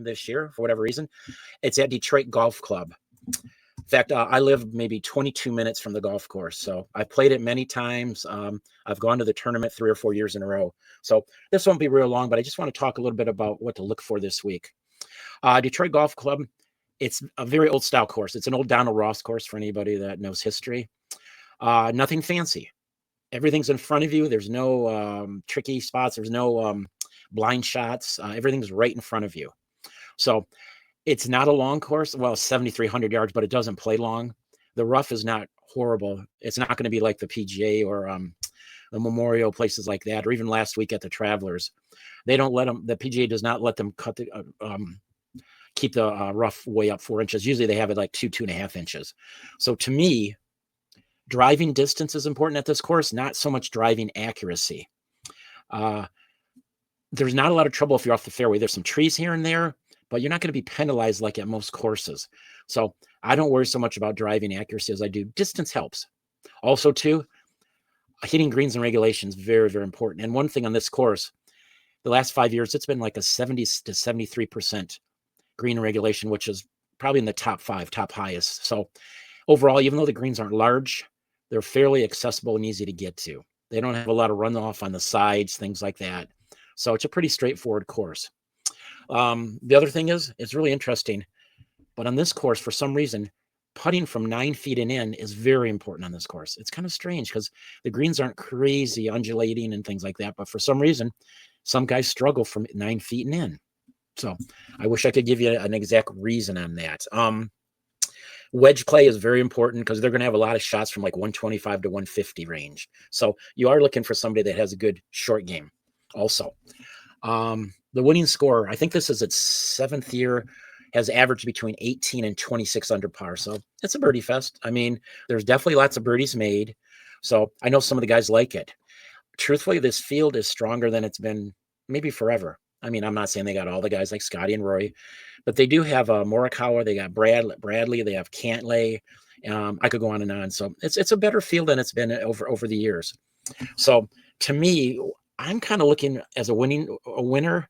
this year for whatever reason. It's at Detroit Golf Club. In fact, I live maybe 22 minutes from the golf course. So I've played it many times. I've gone to the tournament 3 or 4 years in a row. So this won't be real long, but I just want to talk a little bit about what to look for this week. Detroit Golf Club, it's a very old style course. It's an old Donald Ross course for anybody that knows history. Nothing fancy. Everything's in front of you. There's no tricky spots. There's no blind shots. Everything's right in front of you. So it's not a long course. Well, 7,300 yards, but it doesn't play long. The rough is not horrible. It's not going to be like the PGA or the Memorial, places like that, or even last week at the Travelers. They don't let them. The PGA does not let them cut the keep the rough way up 4 inches. Usually they have it like 2.5 inches. So to me, driving distance is important at this course, not so much driving accuracy. There's not a lot of trouble if you're off the fairway. There's some trees here and there, but you're not going to be penalized like at most courses. So I don't worry so much about driving accuracy as I do. Distance helps. Also, too, hitting greens and regulations, very, very important. And one thing on this course, the last 5 years, it's been like a 70 to 73% green regulation, which is probably in the top 5, top highest. So overall, even though the greens aren't large, they're fairly accessible and easy to get to. They don't have a lot of runoff on the sides, things like that. So it's a pretty straightforward course. The other thing is, it's really interesting, but on this course, for some reason, putting from 9 feet and in is very important on this course. It's kind of strange because the greens aren't crazy undulating and things like that, but for some reason, some guys struggle from 9 feet and in. So I wish I could give you an exact reason on that. Wedge play is very important because they're going to have a lot of shots from like 125 to 150 range. So you are looking for somebody that has a good short game also. The winning score, I think this is its 7th year, has averaged between 18 and 26 under par. So it's a birdie fest. I mean, there's definitely lots of birdies made. So I know some of the guys like it. Truthfully, this field is stronger than it's been maybe forever. I mean, I'm not saying they got all the guys like Scotty and Rory, but they do have Morikawa. They got Bradley. They have Cantlay. I could go on and on. So it's a better field than it's been over the years. So to me, I'm kind of looking as a winner.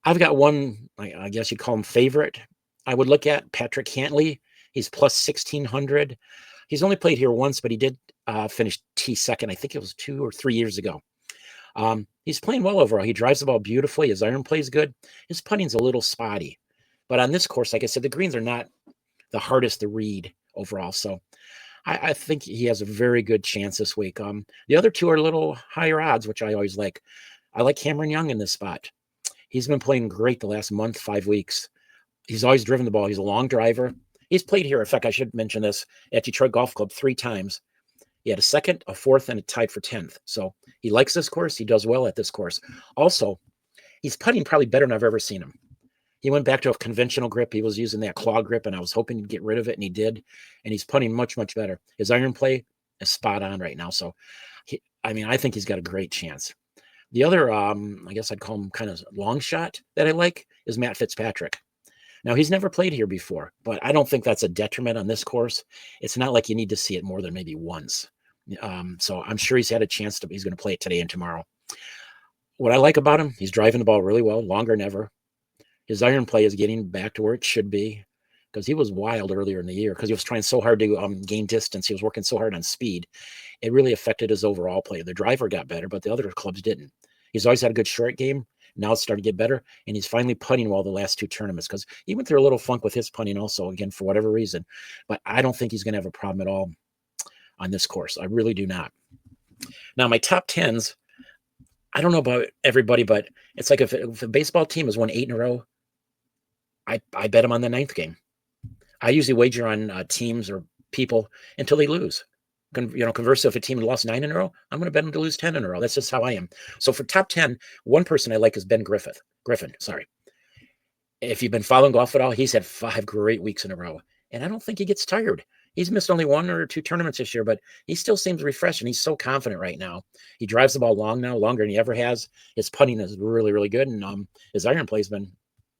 I've got one, I guess you'd call him favorite. I would look at Patrick Cantlay. He's plus 1,600. He's only played here once, but he did finish T2. I think it was 2 or 3 years ago. He's playing well overall. He drives the ball beautifully. His iron play is good. His putting's a little spotty. But on this course, like I said, the greens are not the hardest to read overall. So I think he has a very good chance this week. The other two are a little higher odds, which I always like. I like Cameron Young in this spot. He's been playing great the last month, 5 weeks. He's always driven the ball. He's a long driver. He's played here. In fact, I should mention this, at Detroit Golf Club 3 times. He had a 2nd, a 4th, and a tied for 10th. So he likes this course. He does well at this course. Also, he's putting probably better than I've ever seen him. He went back to a conventional grip. He was using that claw grip, and I was hoping he'd get rid of it, and he did. And he's putting much, much better. His iron play is spot on right now. So, I think he's got a great chance. The other, I guess I'd call him kind of long shot that I like is Matt Fitzpatrick. Now, he's never played here before, but I don't think that's a detriment on this course. It's not like you need to see it more than maybe once. So I'm sure he's had a chance he's going to play it today and tomorrow. What I like about him, he's driving the ball really well, longer than ever. His iron play is getting back to where it should be because he was wild earlier in the year because he was trying so hard to gain distance. He was working so hard on speed. It really affected his overall play. The driver got better, but the other clubs didn't. He's always had a good short game. Now it's starting to get better, and he's finally putting well the last 2 tournaments because he went through a little funk with his putting also, again, for whatever reason. But I don't think he's going to have a problem at all on this course. I really do not. Now, my top 10s, I don't know about everybody, but it's like if a baseball team has won 8 in a row, I bet them on the 9th game. I usually wager on teams or people until they lose. Conversely, if a team lost 9 in a row, I'm going to bet them to lose 10 in a row. That's just how I am. So for top 10, one person I like is Ben Griffin. If you've been following golf at all, he's had 5 great weeks in a row. And I don't think he gets tired. He's missed only 1 or 2 tournaments this year, but he still seems refreshed, and he's so confident right now. He drives the ball longer than he ever has. His putting is really, really good, and his iron play has been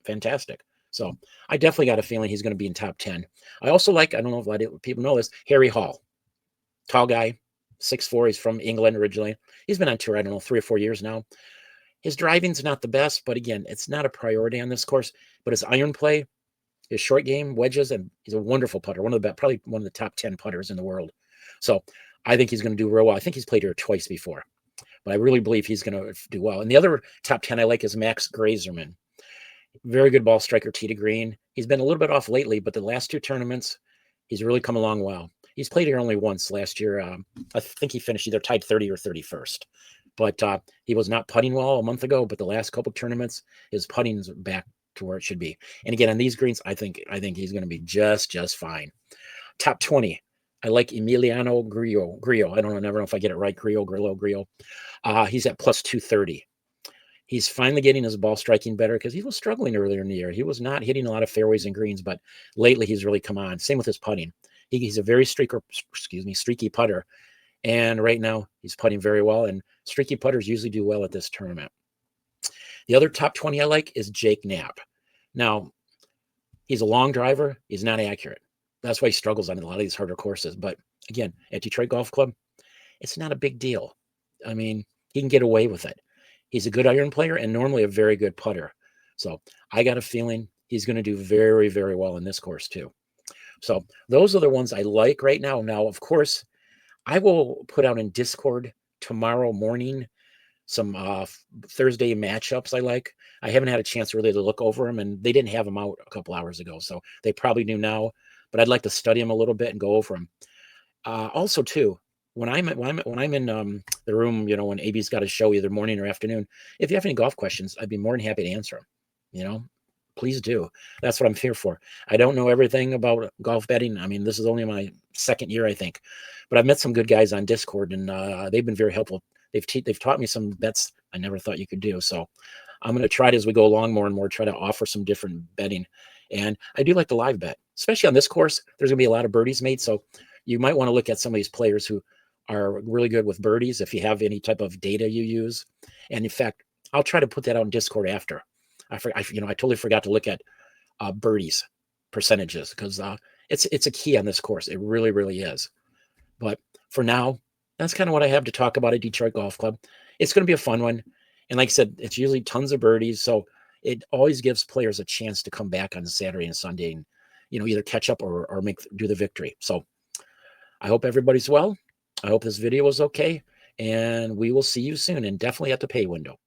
fantastic. So I definitely got a feeling he's going to be in top 10. I also like, I don't know if people know this, Harry Hall. Tall guy, 6'4". He's from England originally. He's been on tour, I don't know, 3 or 4 years now. His driving's not the best, but again, it's not a priority on this course. But his iron play, his short game, wedges, and he's a wonderful putter. One of the best, probably one of the top 10 putters in the world. So I think he's going to do real well. I think he's played here twice before, but I really believe he's going to do well. And the other top 10 I like is Max Grazerman. Very good ball striker, tee to green. He's been a little bit off lately, but the last 2 tournaments, he's really come along well. He's played here only once last year. I think he finished either tied 30 or 31st. But he was not putting well a month ago. But the last couple of tournaments, his putting's back to where it should be. And again, on these greens, I think he's going to be just fine. Top 20. I like Emiliano Grillo. I don't know, never know if I get it right. Grillo. He's at plus 230. He's finally getting his ball striking better because he was struggling earlier in the year. He was not hitting a lot of fairways and greens, but lately he's really come on. Same with his putting. He's a very streaky putter. And right now he's putting very well. And streaky putters usually do well at this tournament. The other top 20 I like is Jake Knapp. Now, he's a long driver. He's not accurate. That's why he struggles on a lot of these harder courses. But again, at Detroit Golf Club, it's not a big deal. I mean, he can get away with it. He's a good iron player and normally a very good putter. So I got a feeling he's going to do very, very well in this course too. So those are the ones I like right now. Now, of course, I will put out in Discord tomorrow morning some Thursday matchups I like. I haven't had a chance really to look over them, and they didn't have them out a couple hours ago, so they probably do now. But I'd like to study them a little bit and go over them. Also, too, when I'm in the room, when AB's got a show either morning or afternoon, if you have any golf questions, I'd be more than happy to answer them. Please do. That's what I'm here for. I don't know everything about golf betting. I mean, this is only my second year, I think, but I've met some good guys on Discord, and they've been very helpful. They've taught me some bets I never thought you could do. So I'm going to try it as we go along more and more, try to offer some different betting. And I do like the live bet, especially on this course. There's going to be a lot of birdies made. So you might want to look at some of these players who are really good with birdies if you have any type of data you use. And in fact, I'll try to put that out in Discord after. I totally forgot to look at birdies percentages because it's a key on this course. It really, really is. But for now, that's kind of what I have to talk about at Detroit Golf Club. It's going to be a fun one. And like I said, it's usually tons of birdies. So it always gives players a chance to come back on Saturday and Sunday and, either catch up or do the victory. So I hope everybody's well. I hope this video was okay. And we will see you soon and definitely at the pay window.